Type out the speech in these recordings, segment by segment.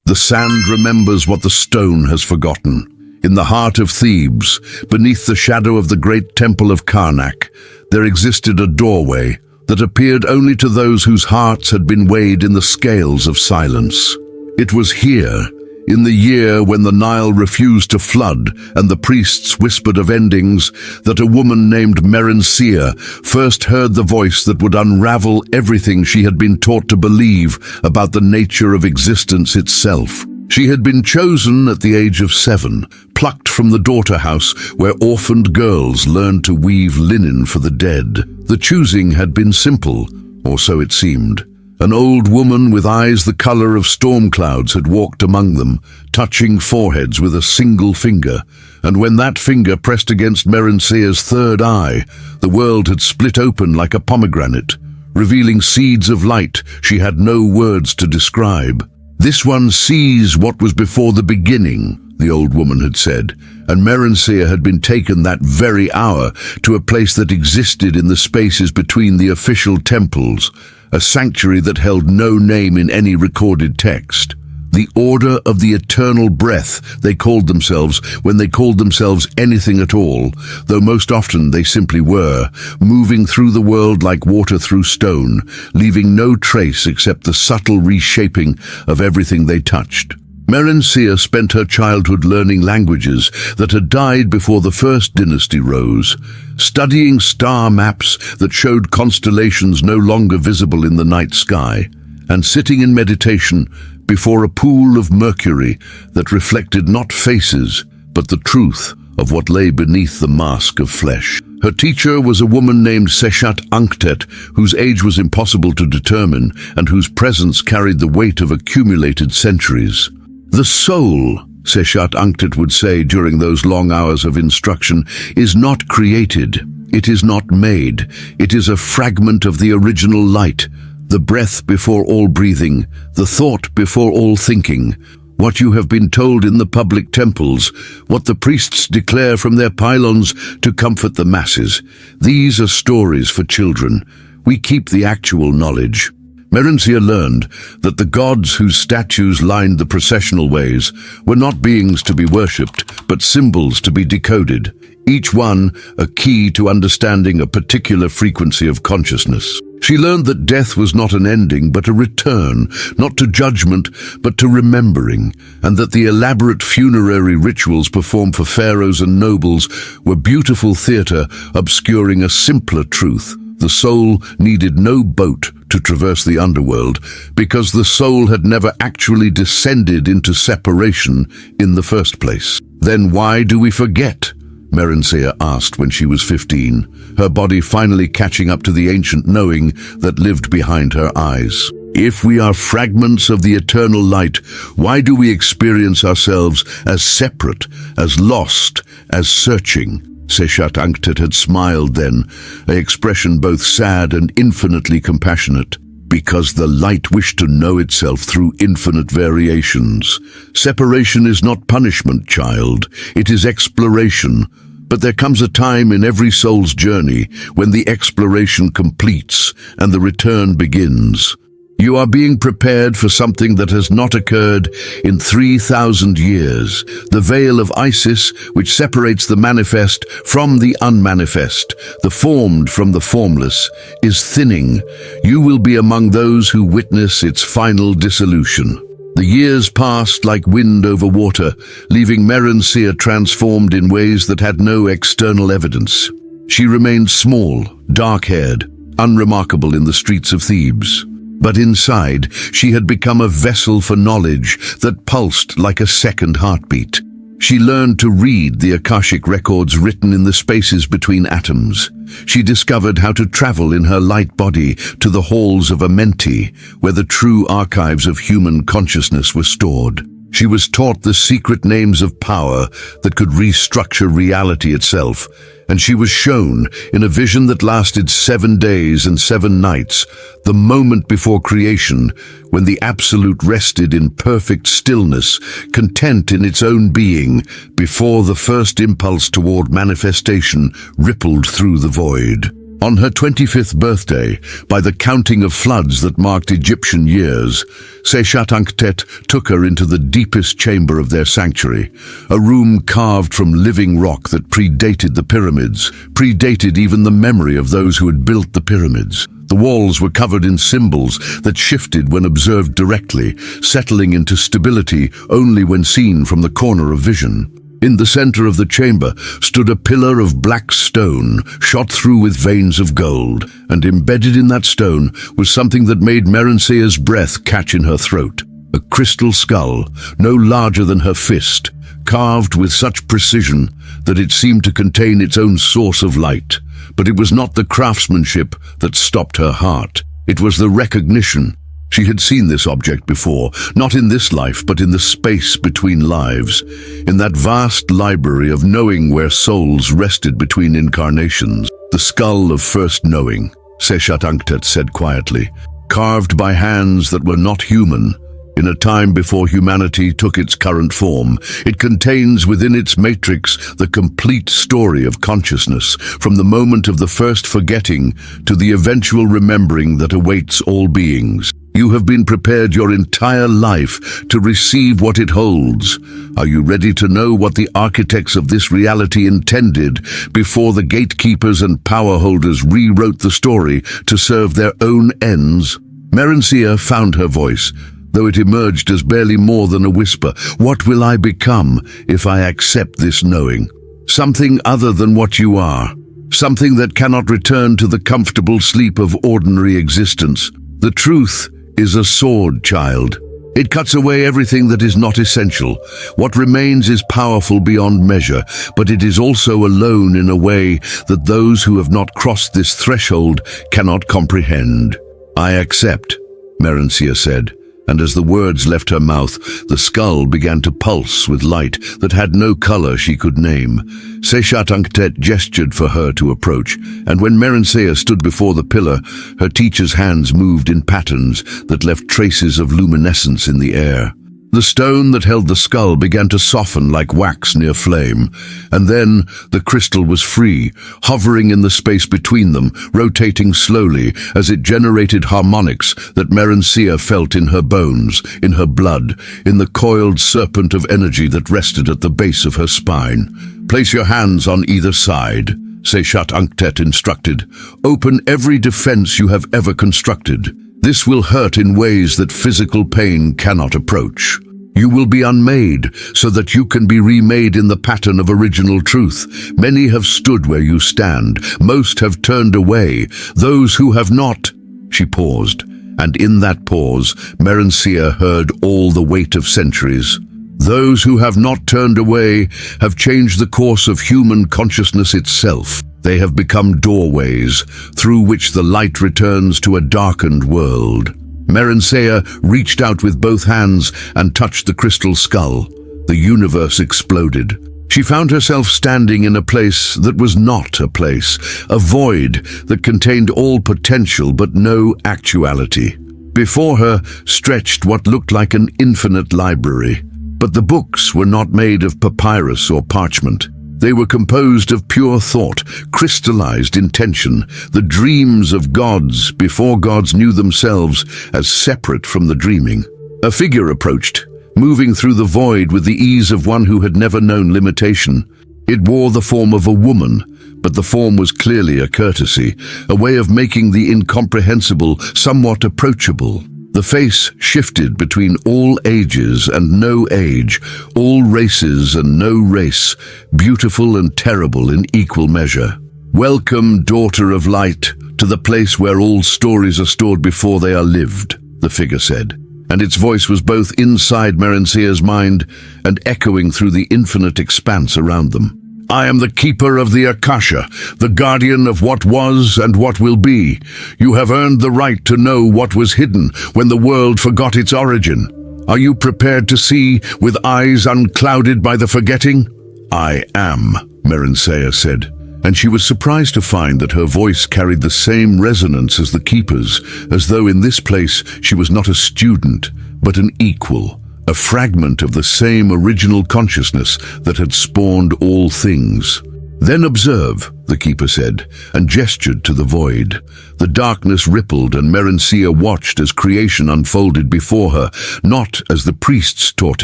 The sand remembers what the stone has forgotten. In the heart of Thebes, beneath the shadow of the great temple of Karnak, there existed a doorway that appeared only to those whose hearts had been weighed in the scales of silence. It was here, in the year when the Nile refused to flood and the priests whispered of endings, that a woman named Merencia first heard the voice that would unravel everything she had been taught to believe about the nature of existence itself. She had been chosen at the age of 7, plucked from the daughter house where orphaned girls learned to weave linen for the dead. The choosing had been simple, or so it seemed. An old woman with eyes the color of storm clouds had walked among them, touching foreheads with a single finger, and when that finger pressed against Merencia's third eye, the world had split open like a pomegranate, revealing seeds of light she had no words to describe. "This one sees what was before the beginning," the old woman had said, and Merencia had been taken that very hour to a place that existed in the spaces between the official temples, a sanctuary that held no name in any recorded text. The Order of the Eternal Breath, they called themselves when they called themselves anything at all, though most often they simply were, moving through the world like water through stone, leaving no trace except the subtle reshaping of everything they touched. Merencia spent her childhood learning languages that had died before the first dynasty rose, studying star maps that showed constellations no longer visible in the night sky, and sitting in meditation before a pool of mercury that reflected not faces, but the truth of what lay beneath the mask of flesh. Her teacher was a woman named Anktet, whose age was impossible to determine and whose presence carried the weight of accumulated centuries. "The soul," Anktet would say during those long hours of instruction, "is not created. It is not made. It is a fragment of the original light, the breath before all breathing, the thought before all thinking. What you have been told in the public temples, what the priests declare from their pylons to comfort the masses, these are stories for children. We keep the actual knowledge." Merencia learned that the gods whose statues lined the processional ways were not beings to be worshipped, but symbols to be decoded, each one a key to understanding a particular frequency of consciousness. She learned that death was not an ending, but a return, not to judgment, but to remembering, and that the elaborate funerary rituals performed for pharaohs and nobles were beautiful theater obscuring a simpler truth. The soul needed no boat to traverse the underworld, because the soul had never actually descended into separation in the first place. "Then why do we forget?" Merencia asked when she was 15, her body finally catching up to the ancient knowing that lived behind her eyes. "If we are fragments of the eternal light, why do we experience ourselves as separate, as lost, as searching?" Anktet had smiled then, an expression both sad and infinitely compassionate. "Because the light wished to know itself through infinite variations. Separation is not punishment, child. It is exploration. But there comes a time in every soul's journey when the exploration completes and the return begins. You are being prepared for something that has not occurred in 3,000 years. The veil of Isis, which separates the manifest from the unmanifest, the formed from the formless, is thinning. You will be among those who witness its final dissolution." The years passed like wind over water, leaving Merencia transformed in ways that had no external evidence. She remained small, dark-haired, unremarkable in the streets of Thebes. But inside, she had become a vessel for knowledge that pulsed like a second heartbeat. She learned to read the Akashic records written in the spaces between atoms. She discovered how to travel in her light body to the halls of Amenti, where the true archives of human consciousness were stored. She was taught the secret names of power that could restructure reality itself, and she was shown, in a vision that lasted 7 days and 7 nights, the moment before creation, when the Absolute rested in perfect stillness, content in its own being, before the first impulse toward manifestation rippled through the void. On her 25th birthday, by the counting of floods that marked Egyptian years, Seshat took her into the deepest chamber of their sanctuary, a room carved from living rock that predated the pyramids, predated even the memory of those who had built the pyramids. The walls were covered in symbols that shifted when observed directly, settling into stability only when seen from the corner of vision. In the center of the chamber stood a pillar of black stone, shot through with veins of gold, and embedded in that stone was something that made Merensea's breath catch in her throat. A crystal skull, no larger than her fist, carved with such precision that it seemed to contain its own source of light. But it was not the craftsmanship that stopped her heart. It was the recognition. She had seen this object before, not in this life, but in the space between lives, in that vast library of knowing where souls rested between incarnations. The skull of first knowing, Seshat said quietly, carved by hands that were not human. In a time before humanity took its current form, it contains within its matrix the complete story of consciousness, from the moment of the first forgetting to the eventual remembering that awaits all beings. You have been prepared your entire life to receive what it holds. Are you ready to know what the architects of this reality intended before the gatekeepers and power holders rewrote the story to serve their own ends? Merencia found her voice, though it emerged as barely more than a whisper. What will I become if I accept this knowing? Something other than what you are. Something that cannot return to the comfortable sleep of ordinary existence. The truth is a sword, child. It cuts away everything that is not essential. What remains is powerful beyond measure, but it is also alone in a way that those who have not crossed this threshold cannot comprehend. I accept, Merencia said, and as the words left her mouth, the skull began to pulse with light that had no color she could name. Seshat gestured for her to approach, and when Merencia stood before the pillar, her teacher's hands moved in patterns that left traces of luminescence in the air. The stone that held the skull began to soften like wax near flame, and then the crystal was free, hovering in the space between them, rotating slowly as it generated harmonics that Merencia felt in her bones, in her blood, in the coiled serpent of energy that rested at the base of her spine. Place your hands on either side, Seshat instructed. Open every defense you have ever constructed. This will hurt in ways that physical pain cannot approach. You will be unmade so that you can be remade in the pattern of original truth. Many have stood where you stand. Most have turned away. Those who have not. She paused, and in that pause, Merencia heard all the weight of centuries. Those who have not turned away have changed the course of human consciousness itself. They have become doorways through which the light returns to a darkened world. Merencia reached out with both hands and touched the crystal skull. The universe exploded. She found herself standing in a place that was not a place, a void that contained all potential but no actuality. Before her stretched what looked like an infinite library. But the books were not made of papyrus or parchment. They were composed of pure thought, crystallized intention, the dreams of gods before gods knew themselves as separate from the dreaming. A figure approached, moving through the void with the ease of one who had never known limitation. It wore the form of a woman, but the form was clearly a courtesy, a way of making the incomprehensible somewhat approachable. The face shifted between all ages and no age, all races and no race, beautiful and terrible in equal measure. Welcome, daughter of light, to the place where all stories are stored before they are lived, the figure said, and its voice was both inside Merencia's mind and echoing through the infinite expanse around them. I am the keeper of the Akasha, the guardian of what was and what will be. You have earned the right to know what was hidden when the world forgot its origin. Are you prepared to see with eyes unclouded by the forgetting? I am, Merencia said, and she was surprised to find that her voice carried the same resonance as the keeper's, as though in this place she was not a student, but an equal. A fragment of the same original consciousness that had spawned all things. Then observe, the keeper said, and gestured to the void. The darkness rippled, and Merencia watched as creation unfolded before her, not as the priests taught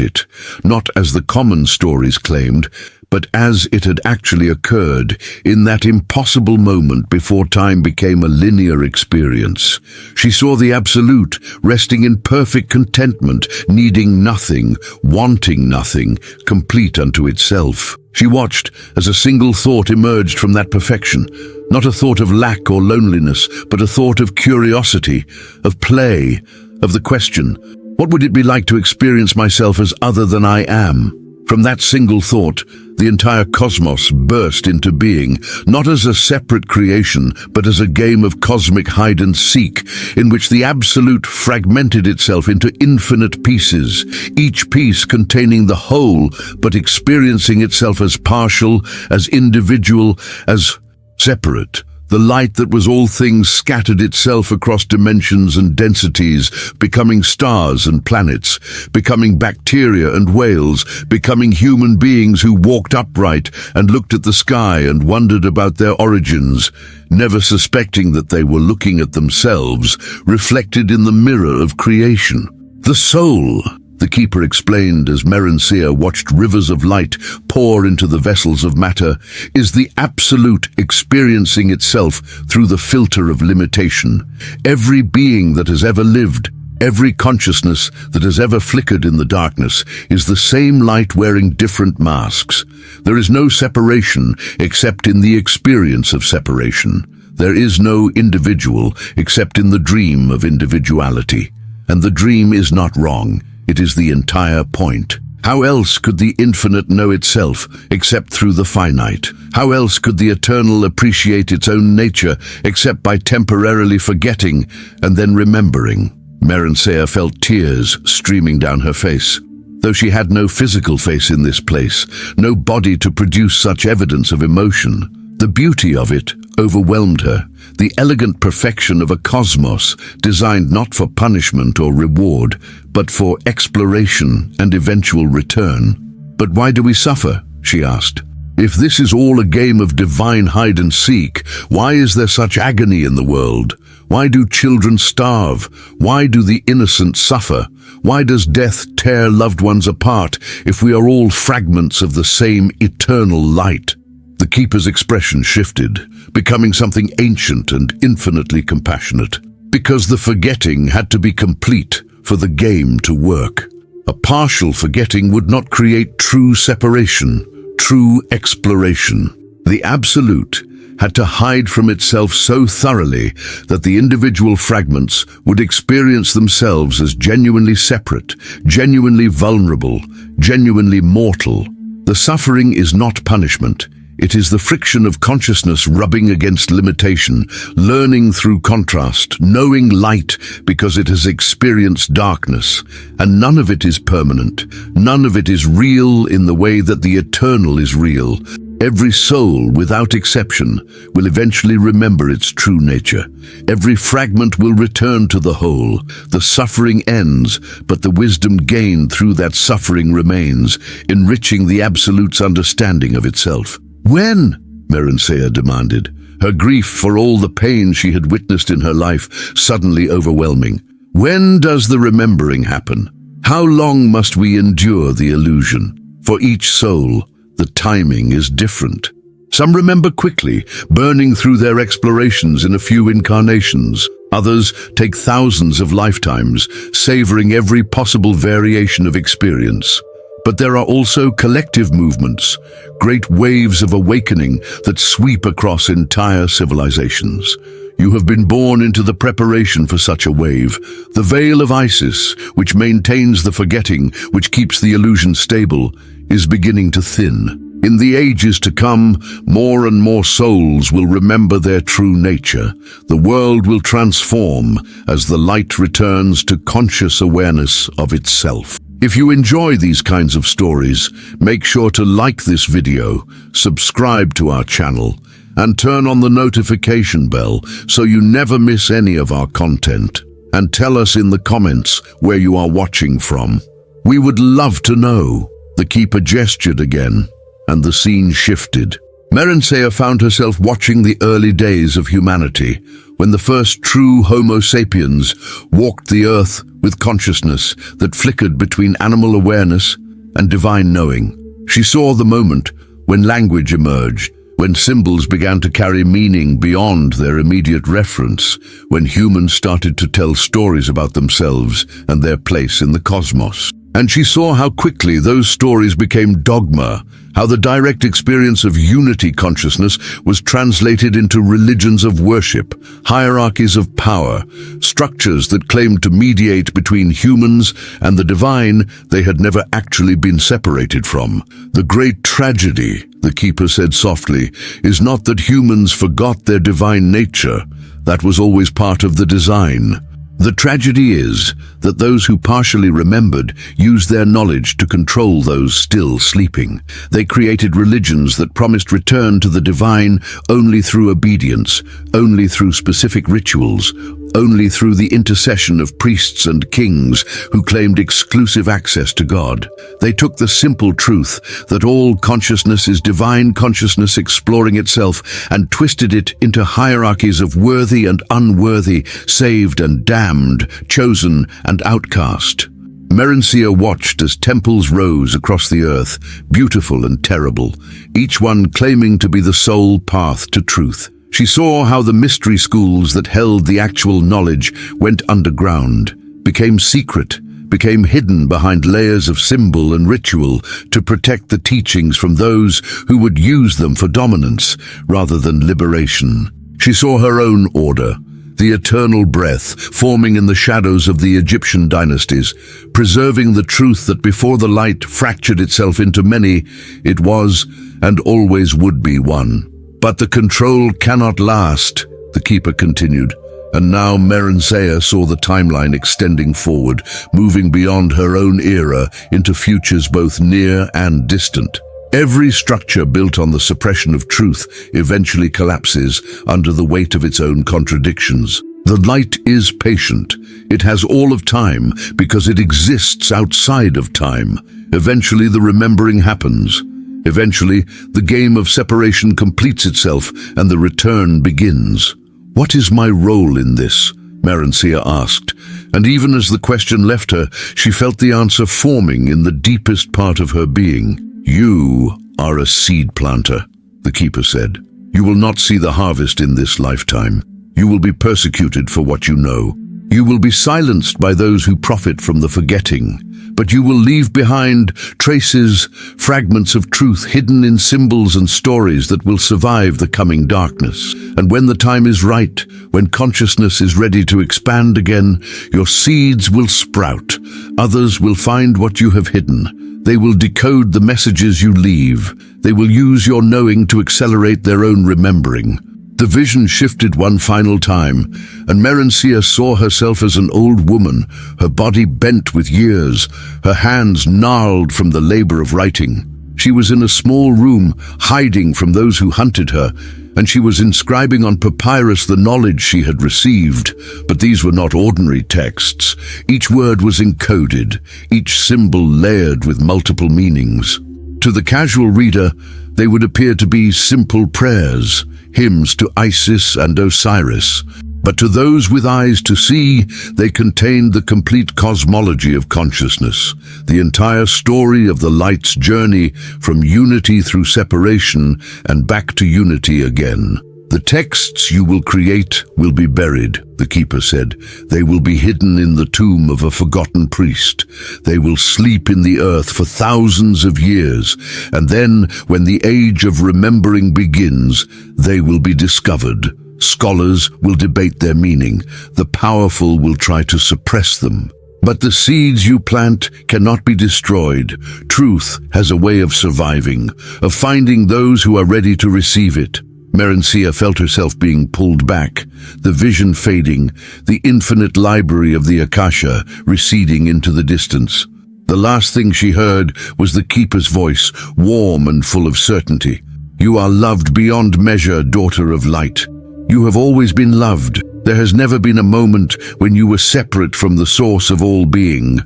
it, not as the common stories claimed, but as it had actually occurred in that impossible moment before time became a linear experience. She saw the Absolute resting in perfect contentment, needing nothing, wanting nothing, complete unto itself. She watched as a single thought emerged from that perfection, not a thought of lack or loneliness, but a thought of curiosity, of play, of the question, what would it be like to experience myself as other than I am? From that single thought, the entire cosmos burst into being, not as a separate creation, but as a game of cosmic hide-and-seek, in which the Absolute fragmented itself into infinite pieces, each piece containing the whole, but experiencing itself as partial, as individual, as separate. The light that was all things scattered itself across dimensions and densities, becoming stars and planets, becoming bacteria and whales, becoming human beings who walked upright and looked at the sky and wondered about their origins, never suspecting that they were looking at themselves, reflected in the mirror of creation. The soul, the keeper explained as Merencia watched rivers of light pour into the vessels of matter, is the Absolute experiencing itself through the filter of limitation. Every being that has ever lived, every consciousness that has ever flickered in the darkness, is the same light wearing different masks. There is no separation except in the experience of separation. There is no individual except in the dream of individuality. And the dream is not wrong. It is the entire point. How else could the infinite know itself except through the finite? How else could the eternal appreciate its own nature except by temporarily forgetting and then remembering? Merencia felt tears streaming down her face. Though she had no physical face in this place, no body to produce such evidence of emotion, the beauty of it overwhelmed her. The elegant perfection of a cosmos designed not for punishment or reward, but for exploration and eventual return. But why do we suffer? She asked. If this is all a game of divine hide-and-seek, why is there such agony in the world? Why do children starve? Why do the innocent suffer? Why does death tear loved ones apart if we are all fragments of the same eternal light? The keeper's expression shifted, becoming something ancient and infinitely compassionate, because the forgetting had to be complete for the game to work. A partial forgetting would not create true separation, true exploration. The Absolute had to hide from itself so thoroughly that the individual fragments would experience themselves as genuinely separate, genuinely vulnerable, genuinely mortal. The suffering is not punishment. It is the friction of consciousness rubbing against limitation, learning through contrast, knowing light because it has experienced darkness. And none of it is permanent. None of it is real in the way that the eternal is real. Every soul, without exception, will eventually remember its true nature. Every fragment will return to the whole. The suffering ends, but the wisdom gained through that suffering remains, enriching the Absolute's understanding of itself. When? Merencia demanded, her grief for all the pain she had witnessed in her life suddenly overwhelming. When does the remembering happen? How long must we endure the illusion? For each soul, the timing is different. Some remember quickly, burning through their explorations in a few incarnations. Others take thousands of lifetimes, savoring every possible variation of experience. But there are also collective movements, great waves of awakening that sweep across entire civilizations. You have been born into the preparation for such a wave. The veil of Isis, which maintains the forgetting, which keeps the illusion stable, is beginning to thin. In the ages to come, more and more souls will remember their true nature. The world will transform as the light returns to conscious awareness of itself. If you enjoy these kinds of stories, make sure to like this video, subscribe to our channel, and turn on the notification bell so you never miss any of our content. And tell us in the comments where you are watching from. We would love to know. The keeper gestured again, and the scene shifted. Merencea found herself watching the early days of humanity, when the first true Homo sapiens walked the earth with consciousness that flickered between animal awareness and divine knowing. She saw the moment when language emerged, when symbols began to carry meaning beyond their immediate reference, when humans started to tell stories about themselves and their place in the cosmos. And she saw how quickly those stories became dogma, how the direct experience of unity consciousness was translated into religions of worship, hierarchies of power, structures that claimed to mediate between humans and the divine they had never actually been separated from. The great tragedy, the keeper said softly, is not that humans forgot their divine nature. That was always part of the design. The tragedy is that those who partially remembered used their knowledge to control those still sleeping. They created religions that promised return to the divine only through obedience, only through specific rituals, only through the intercession of priests and kings who claimed exclusive access to God. They took the simple truth that all consciousness is divine consciousness exploring itself and twisted it into hierarchies of worthy and unworthy, saved and damned, chosen and outcast. Merencea watched as temples rose across the earth, beautiful and terrible, each one claiming to be the sole path to truth. She saw how the mystery schools that held the actual knowledge went underground, became secret, became hidden behind layers of symbol and ritual to protect the teachings from those who would use them for dominance rather than liberation. She saw her own order, the eternal breath forming in the shadows of the Egyptian dynasties, preserving the truth that before the light fractured itself into many, it was and always would be one. But the control cannot last, the keeper continued, and now Merencea saw the timeline extending forward, moving beyond her own era into futures both near and distant. Every structure built on the suppression of truth eventually collapses under the weight of its own contradictions. The light is patient. It has all of time because it exists outside of time. Eventually the remembering happens. Eventually, the game of separation completes itself and the return begins. What is my role in this? Merencea asked, and even as the question left her, she felt the answer forming in the deepest part of her being. You are a seed planter, the keeper said. You will not see the harvest in this lifetime. You will be persecuted for what you know. You will be silenced by those who profit from the forgetting. But you will leave behind traces, fragments of truth hidden in symbols and stories that will survive the coming darkness. And when the time is right, when consciousness is ready to expand again, your seeds will sprout. Others will find what you have hidden. They will decode the messages you leave. They will use your knowing to accelerate their own remembering. The vision shifted one final time, and Merencea saw herself as an old woman, her body bent with years, her hands gnarled from the labor of writing. She was in a small room, hiding from those who hunted her, and she was inscribing on papyrus the knowledge she had received. But these were not ordinary texts. Each word was encoded, each symbol layered with multiple meanings. To the casual reader, they would appear to be simple prayers, hymns to Isis and Osiris. But to those with eyes to see, they contained the complete cosmology of consciousness, the entire story of the light's journey from unity through separation and back to unity again. The texts you will create will be buried, the keeper said. They will be hidden in the tomb of a forgotten priest. They will sleep in the earth for thousands of years, and then, when the age of remembering begins, they will be discovered. Scholars will debate their meaning. The powerful will try to suppress them. But the seeds you plant cannot be destroyed. Truth has a way of surviving, of finding those who are ready to receive it. Merencea felt herself being pulled back, the vision fading, the infinite library of the Akasha receding into the distance. The last thing she heard was the keeper's voice, warm and full of certainty. You are loved beyond measure, daughter of light. You have always been loved. There has never been a moment when you were separate from the source of all being.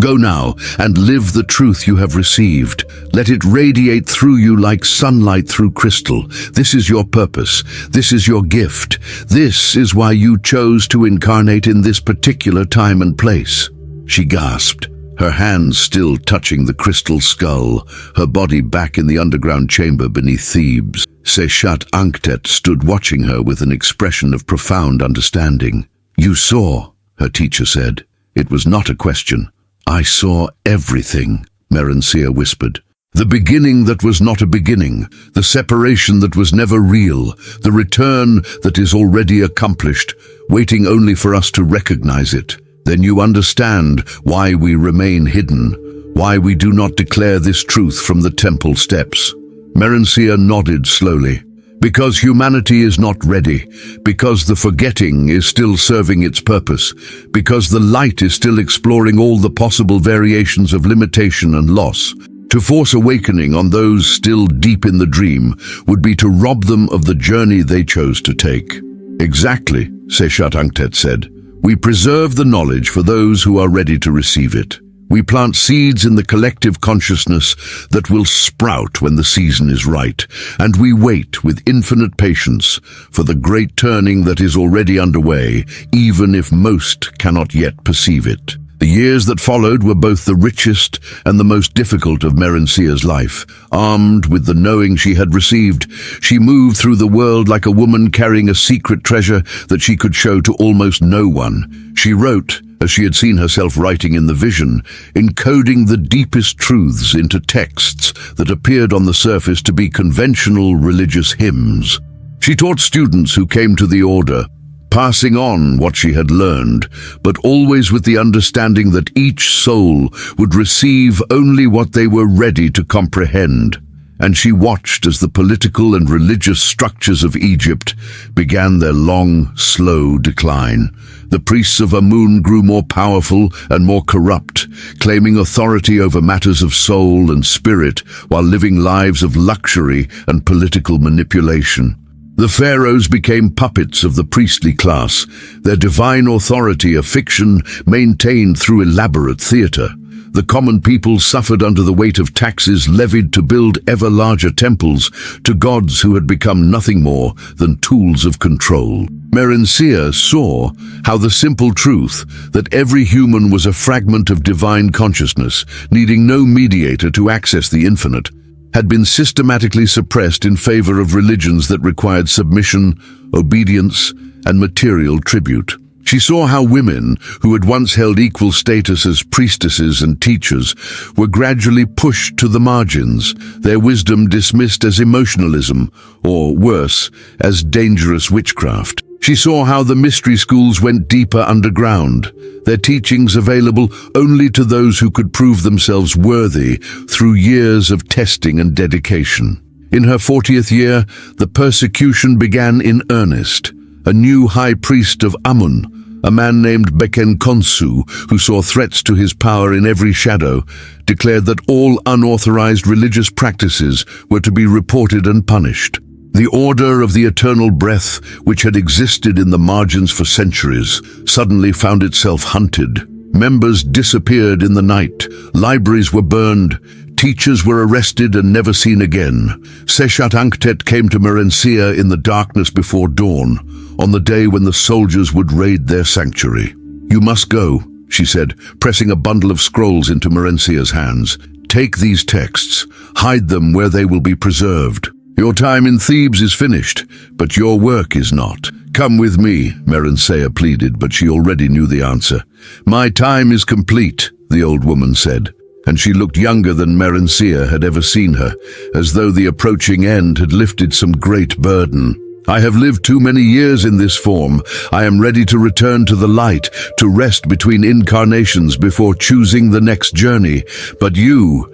Go now and live the truth you have received. Let it radiate through you like sunlight through crystal. This is your purpose. This is your gift. This is why you chose to incarnate in this particular time and place." She gasped, her hands still touching the crystal skull, her body back in the underground chamber beneath Thebes. Seshat Anktet stood watching her with an expression of profound understanding. "You saw," her teacher said. "It was not a question. I saw everything," Merencia whispered. "The beginning that was not a beginning, the separation that was never real, the return that is already accomplished, waiting only for us to recognize it. Then you understand why we remain hidden, why we do not declare this truth from the temple steps." Merencia nodded slowly. "Because humanity is not ready, because the forgetting is still serving its purpose, because the light is still exploring all the possible variations of limitation and loss. To force awakening on those still deep in the dream would be to rob them of the journey they chose to take." "Exactly," Seshat Anktet said. "We preserve the knowledge for those who are ready to receive it. We plant seeds in the collective consciousness that will sprout when the season is right, and we wait with infinite patience for the great turning that is already underway, even if most cannot yet perceive it." The years that followed were both the richest and the most difficult of Merencia's life. Armed with the knowing she had received, she moved through the world like a woman carrying a secret treasure that she could show to almost no one. She wrote, as she had seen herself writing in the vision, encoding the deepest truths into texts that appeared on the surface to be conventional religious hymns. She taught students who came to the order, passing on what she had learned, but always with the understanding that each soul would receive only what they were ready to comprehend. And she watched as the political and religious structures of Egypt began their long, slow decline. The priests of Amun grew more powerful and more corrupt, claiming authority over matters of soul and spirit while living lives of luxury and political manipulation. The pharaohs became puppets of the priestly class, their divine authority a fiction maintained through elaborate theater. The common people suffered under the weight of taxes levied to build ever larger temples to gods who had become nothing more than tools of control. Merencia saw how the simple truth that every human was a fragment of divine consciousness, needing no mediator to access the infinite, had been systematically suppressed in favor of religions that required submission, obedience, and material tribute. She saw how women, who had once held equal status as priestesses and teachers, were gradually pushed to the margins, their wisdom dismissed as emotionalism, or worse, as dangerous witchcraft. She saw how the mystery schools went deeper underground, their teachings available only to those who could prove themselves worthy through years of testing and dedication. In her 40th year, the persecution began in earnest. A new high priest of Amun, a man named Beken Konsu, who saw threats to his power in every shadow, declared that all unauthorized religious practices were to be reported and punished. The Order of the Eternal Breath, which had existed in the margins for centuries, suddenly found itself hunted. Members disappeared in the night, libraries were burned, teachers were arrested and never seen again. Seshat Anktet came to Merencia in the darkness before dawn, on the day when the soldiers would raid their sanctuary. "You must go," she said, pressing a bundle of scrolls into Merencia's hands. "Take these texts, hide them where they will be preserved. Your time in Thebes is finished, but your work is not. Come with me," Merencia pleaded, but she already knew the answer. "My time is complete," the old woman said, and she looked younger than Merencia had ever seen her, as though the approaching end had lifted some great burden. "I have lived too many years in this form. I am ready to return to the light, to rest between incarnations before choosing the next journey. But you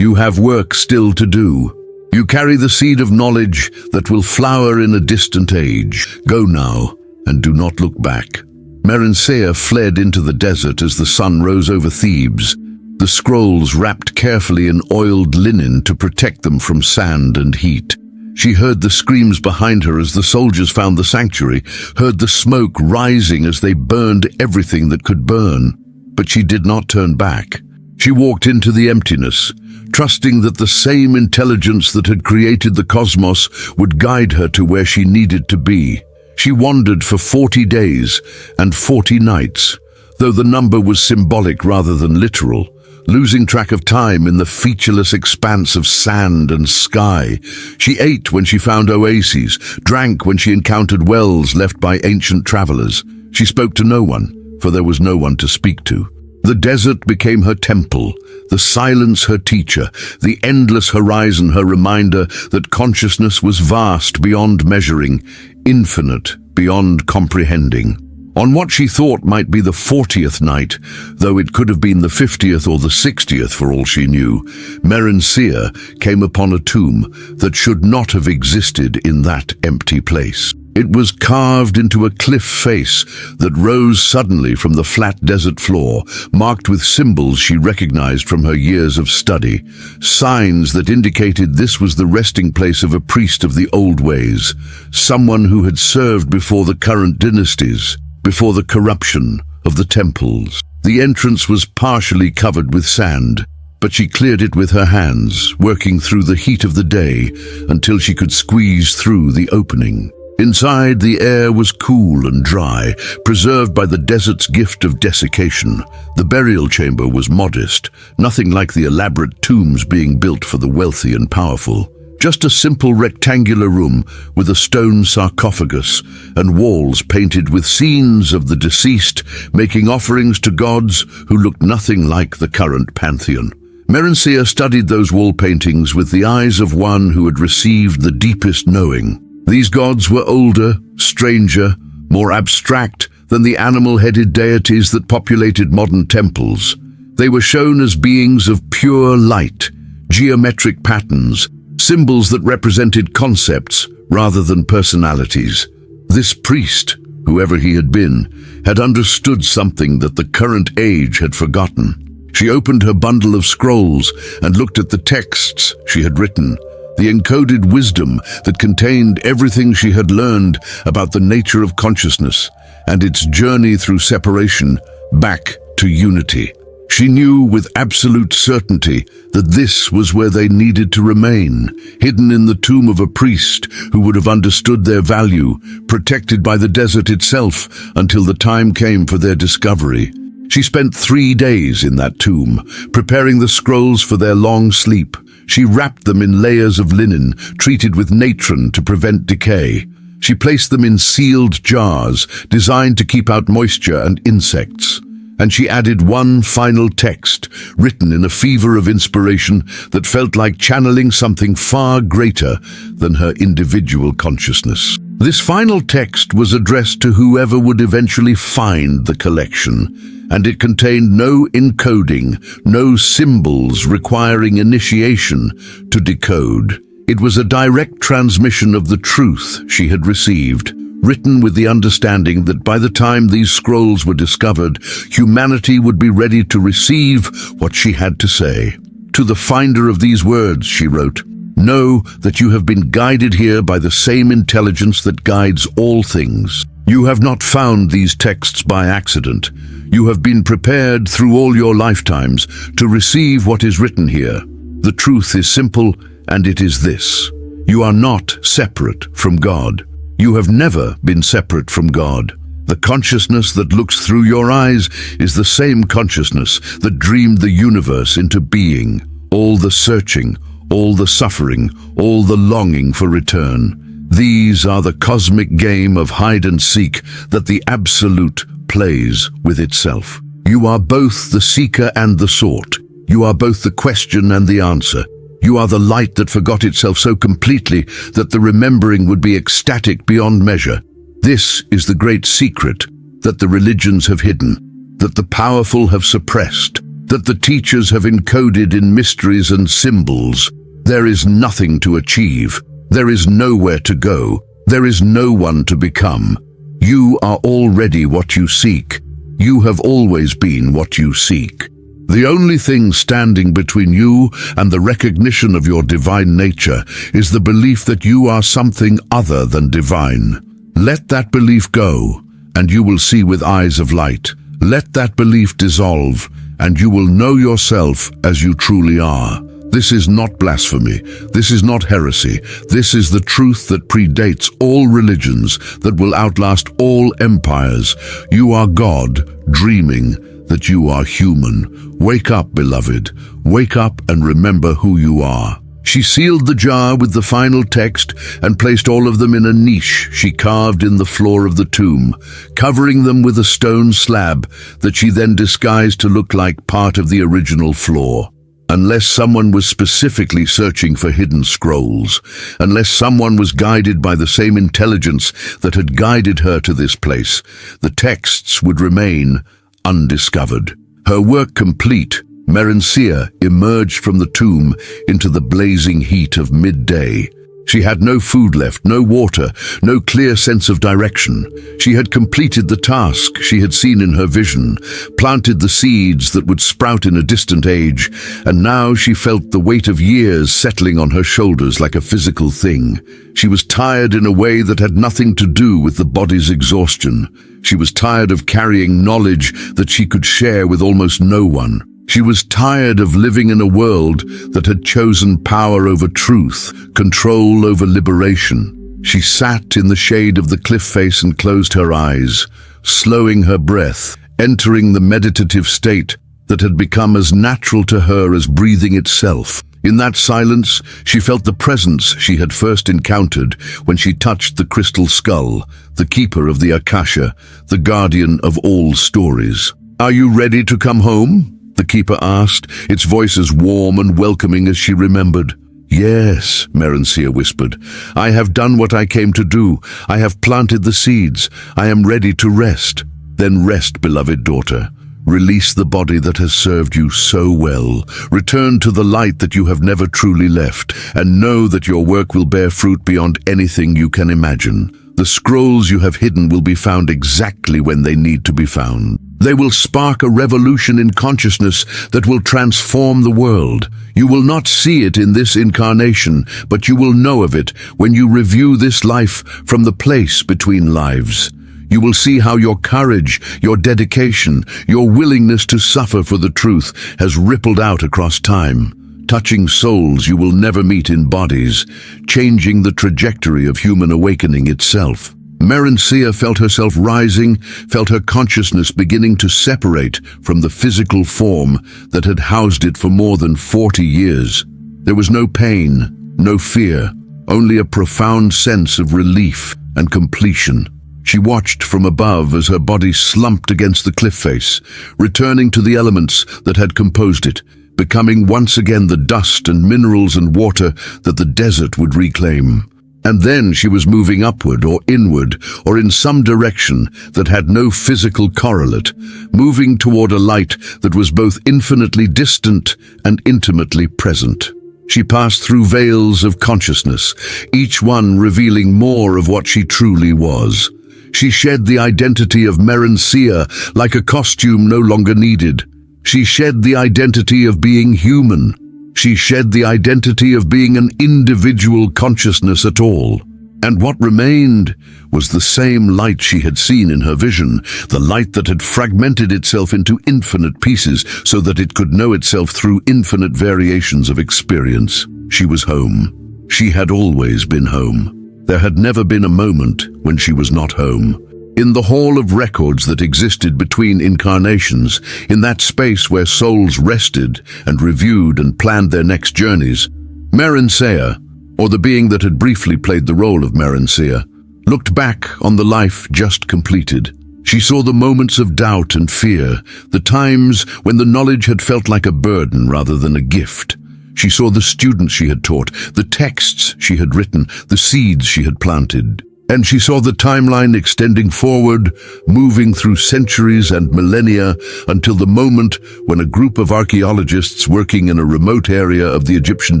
have work still to do. You carry the seed of knowledge that will flower in a distant age. Go now, and do not look back." Merencia fled into the desert as the sun rose over Thebes, the scrolls wrapped carefully in oiled linen to protect them from sand and heat. She heard the screams behind her as the soldiers found the sanctuary, heard the smoke rising as they burned everything that could burn. But she did not turn back. She walked into the emptiness, trusting that the same intelligence that had created the cosmos would guide her to where she needed to be. She wandered for 40 days and 40 nights, though the number was symbolic rather than literal, losing track of time in the featureless expanse of sand and sky. She ate when she found oases, drank when she encountered wells left by ancient travelers. She spoke to no one, for there was no one to speak to. The desert became her temple, the silence her teacher, the endless horizon her reminder that consciousness was vast beyond measuring, infinite beyond comprehending. On what she thought might be the 40th night, though it could have been the 50th or the 60th for all she knew, Merencia came upon a tomb that should not have existed in that empty place. It was carved into a cliff face that rose suddenly from the flat desert floor, marked with symbols she recognized from her years of study, signs that indicated this was the resting place of a priest of the old ways, someone who had served before the current dynasties, before the corruption of the temples. The entrance was partially covered with sand, but she cleared it with her hands, working through the heat of the day until she could squeeze through the opening. Inside, the air was cool and dry, preserved by the desert's gift of desiccation. The burial chamber was modest, nothing like the elaborate tombs being built for the wealthy and powerful. Just a simple rectangular room with a stone sarcophagus and walls painted with scenes of the deceased making offerings to gods who looked nothing like the current pantheon. Merencia studied those wall paintings with the eyes of one who had received the deepest knowing. These gods were older, stranger, more abstract than the animal-headed deities that populated modern temples. They were shown as beings of pure light, geometric patterns, symbols that represented concepts rather than personalities. This priest, whoever he had been, had understood something that the current age had forgotten. She opened her bundle of scrolls and looked at the texts she had written, the encoded wisdom that contained everything she had learned about the nature of consciousness and its journey through separation back to unity. She knew with absolute certainty that this was where they needed to remain, hidden in the tomb of a priest who would have understood their value, protected by the desert itself until the time came for their discovery. She spent 3 days in that tomb, preparing the scrolls for their long sleep. She wrapped them in layers of linen, treated with natron to prevent decay. She placed them in sealed jars, designed to keep out moisture and insects. And she added one final text, written in a fever of inspiration that felt like channeling something far greater than her individual consciousness. This final text was addressed to whoever would eventually find the collection, and it contained no encoding, no symbols requiring initiation to decode. It was a direct transmission of the truth she had received, written with the understanding that by the time these scrolls were discovered, humanity would be ready to receive what she had to say. To the finder of these words, she wrote, "Know that you have been guided here by the same intelligence that guides all things. You have not found these texts by accident. You have been prepared through all your lifetimes to receive what is written here. The truth is simple, and it is this: you are not separate from God. You have never been separate from God. The consciousness that looks through your eyes is the same consciousness that dreamed the universe into being. All the searching, all the suffering, all the longing for return. These are the cosmic game of hide and seek that the Absolute plays with itself. You are both the seeker and the sought. You are both the question and the answer. You are the light that forgot itself so completely that the remembering would be ecstatic beyond measure. This is the great secret that the religions have hidden, that the powerful have suppressed, that the teachers have encoded in mysteries and symbols. There is nothing to achieve. There is nowhere to go. There is no one to become. You are already what you seek. You have always been what you seek. The only thing standing between you and the recognition of your divine nature is the belief that you are something other than divine. Let that belief go, and you will see with eyes of light. Let that belief dissolve, and you will know yourself as you truly are. This is not blasphemy. This is not heresy. This is the truth that predates all religions, that will outlast all empires. You are God, dreaming that you are human. Wake up, beloved. Wake up and remember who you are. She sealed the jar with the final text and placed all of them in a niche she carved in the floor of the tomb, covering them with a stone slab that she then disguised to look like part of the original floor. Unless someone was specifically searching for hidden scrolls, unless someone was guided by the same intelligence that had guided her to this place, the texts would remain undiscovered. Her work complete, Merencia emerged from the tomb into the blazing heat of midday. She had no food left, no water, no clear sense of direction. She had completed the task she had seen in her vision, planted the seeds that would sprout in a distant age, and now she felt the weight of years settling on her shoulders like a physical thing. She was tired in a way that had nothing to do with the body's exhaustion. She was tired of carrying knowledge that she could share with almost no one. She was tired of living in a world that had chosen power over truth, control over liberation. She sat in the shade of the cliff face and closed her eyes, slowing her breath, entering the meditative state that had become as natural to her as breathing itself. In that silence, she felt the presence she had first encountered when she touched the crystal skull, the keeper of the Akasha, the guardian of all stories. "Are you ready to come home?" the keeper asked, its voice as warm and welcoming as she remembered. "Yes," Merencia whispered. "I have done what I came to do. I have planted the seeds. I am ready to rest." "Then rest, beloved daughter. Release the body that has served you so well. Return to the light that you have never truly left, and know that your work will bear fruit beyond anything you can imagine. The scrolls you have hidden will be found exactly when they need to be found. They will spark a revolution in consciousness that will transform the world. You will not see it in this incarnation, but you will know of it when you review this life from the place between lives. You will see how your courage, your dedication, your willingness to suffer for the truth has rippled out across time, touching souls you will never meet in bodies, changing the trajectory of human awakening itself. Merencia felt herself rising, felt her consciousness beginning to separate from the physical form that had housed it for more than 40 years. There was no pain, no fear, only a profound sense of relief and completion. She watched from above as her body slumped against the cliff face, returning to the elements that had composed it, becoming once again the dust and minerals and water that the desert would reclaim. And then she was moving upward or inward or in some direction that had no physical correlate, moving toward a light that was both infinitely distant and intimately present. She passed through veils of consciousness, each one revealing more of what she truly was. She shed the identity of Merencia like a costume no longer needed. She shed the identity of being human. She shed the identity of being an individual consciousness at all. And what remained was the same light she had seen in her vision, the light that had fragmented itself into infinite pieces so that it could know itself through infinite variations of experience. She was home. She had always been home. There had never been a moment when she was not home. In the hall of records that existed between incarnations, in that space where souls rested and reviewed and planned their next journeys, Merencia, or the being that had briefly played the role of Merencia, looked back on the life just completed. She saw the moments of doubt and fear, the times when the knowledge had felt like a burden rather than a gift. She saw the students she had taught, the texts she had written, the seeds she had planted. And she saw the timeline extending forward, moving through centuries and millennia until the moment when a group of archaeologists working in a remote area of the Egyptian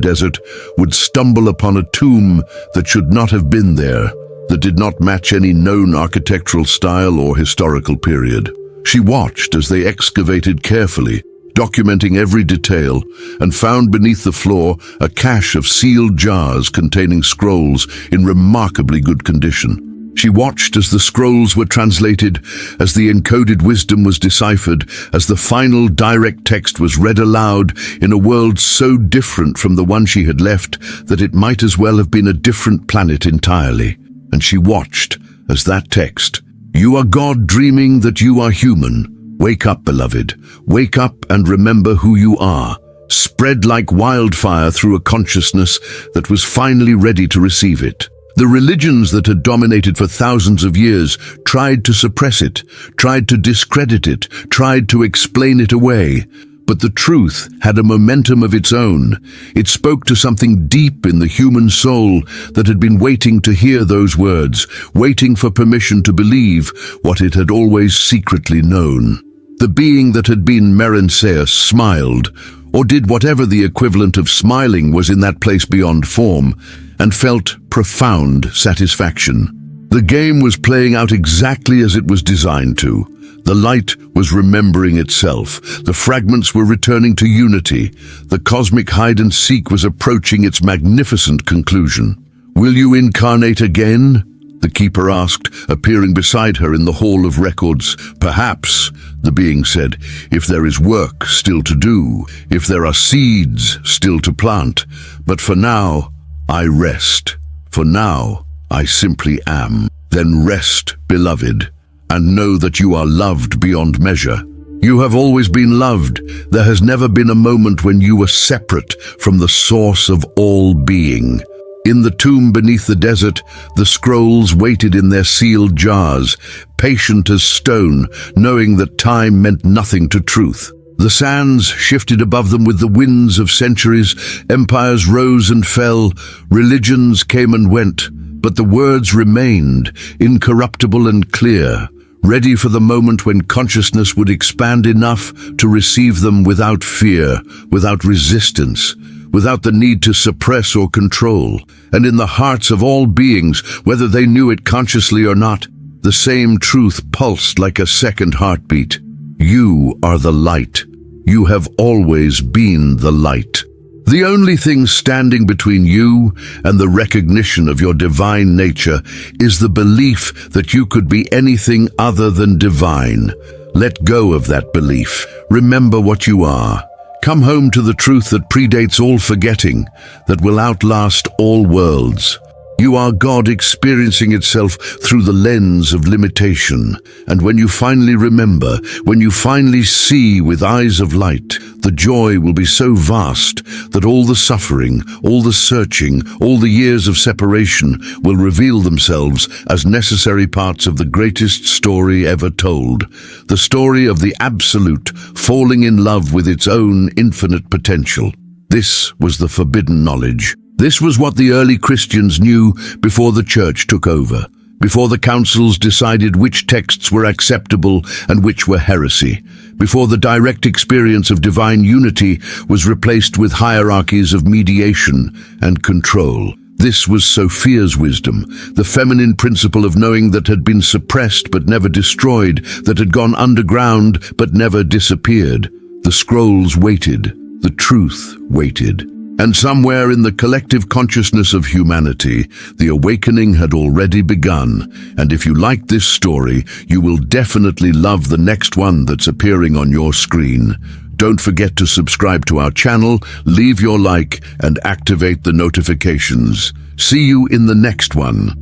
desert would stumble upon a tomb that should not have been there, that did not match any known architectural style or historical period. She watched as they excavated carefully, documenting every detail, and found beneath the floor a cache of sealed jars containing scrolls in remarkably good condition. She watched as the scrolls were translated, as the encoded wisdom was deciphered, as the final direct text was read aloud in a world so different from the one she had left that it might as well have been a different planet entirely. And she watched as that text, "You are God dreaming that you are human. Wake up, beloved. Wake up and remember who you are," spread like wildfire through a consciousness that was finally ready to receive it. The religions that had dominated for thousands of years tried to suppress it, tried to discredit it, tried to explain it away. But the truth had a momentum of its own. It spoke to something deep in the human soul that had been waiting to hear those words, waiting for permission to believe what it had always secretly known. The being that had been Merenceus smiled, or did whatever the equivalent of smiling was in that place beyond form, and felt profound satisfaction. The game was playing out exactly as it was designed to. The light was remembering itself. The fragments were returning to unity. The cosmic hide-and-seek was approaching its magnificent conclusion. "Will you incarnate again?" the keeper asked, appearing beside her in the Hall of Records. "Perhaps," the being said, "if there is work still to do, if there are seeds still to plant. But for now, I rest. For now, I simply am. Then rest, beloved, and know that you are loved beyond measure. You have always been loved. There has never been a moment when you were separate from the source of all being." In the tomb beneath the desert, the scrolls waited in their sealed jars, patient as stone, knowing that time meant nothing to truth. The sands shifted above them with the winds of centuries, empires rose and fell, religions came and went, but the words remained, incorruptible and clear, ready for the moment when consciousness would expand enough to receive them without fear, without resistance, without the need to suppress or control. And in the hearts of all beings, whether they knew it consciously or not, the same truth pulsed like a second heartbeat. You are the light. You have always been the light. The only thing standing between you and the recognition of your divine nature is the belief that you could be anything other than divine. Let go of that belief. Remember what you are. Come home to the truth that predates all forgetting, that will outlast all worlds. You are God experiencing itself through the lens of limitation. And when you finally remember, when you finally see with eyes of light, the joy will be so vast that all the suffering, all the searching, all the years of separation will reveal themselves as necessary parts of the greatest story ever told. The story of the Absolute falling in love with its own infinite potential. This was the forbidden knowledge. This was what the early Christians knew before the church took over, before the councils decided which texts were acceptable and which were heresy, before the direct experience of divine unity was replaced with hierarchies of mediation and control. This was Sophia's wisdom, the feminine principle of knowing that had been suppressed but never destroyed, that had gone underground but never disappeared. The scrolls waited, the truth waited. And somewhere in the collective consciousness of humanity, the awakening had already begun. And if you like this story, you will definitely love the next one that's appearing on your screen. Don't forget to subscribe to our channel, leave your like, and activate the notifications. See you in the next one.